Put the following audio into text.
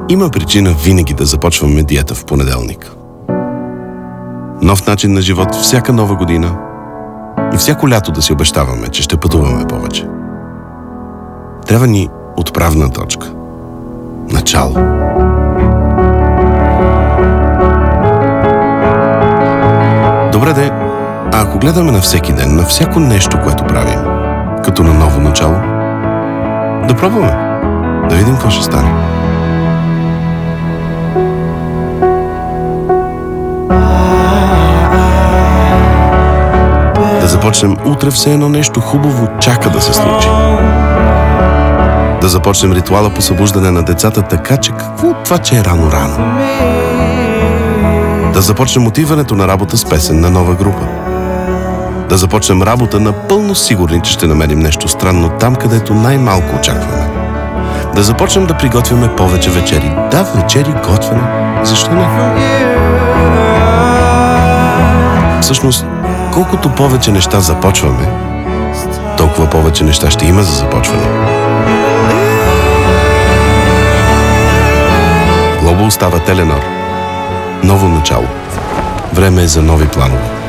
Има причина винаги да започваме диета в понеделник. Нов начин на живот всяка нова година и всяко лято да си обещаваме, че ще пътуваме повече. Трябва ни отправна точка. Начало. Добре де, а ако гледаме на всеки ден, на всяко нещо, което правим, като на ново начало, да пробваме, да видим какво ще стане. Да започнем утре все едно нещо хубаво чака да се случи. Да започнем ритуала по събуждане на децата така, че какво от това, че е рано-рано? Да започнем отиването на работа с песен на нова група. Да започнем работа напълно сигурни, че ще намерим нещо странно там, където най-малко очакваме. Да започнем да приготвяме повече вечери. Да, вечери, готвене. Защо не? Всъщност, колкото повече неща започваме, толкова повече неща ще има за започване. Глобал става Теленор. Ново начало. Време е за нови планове.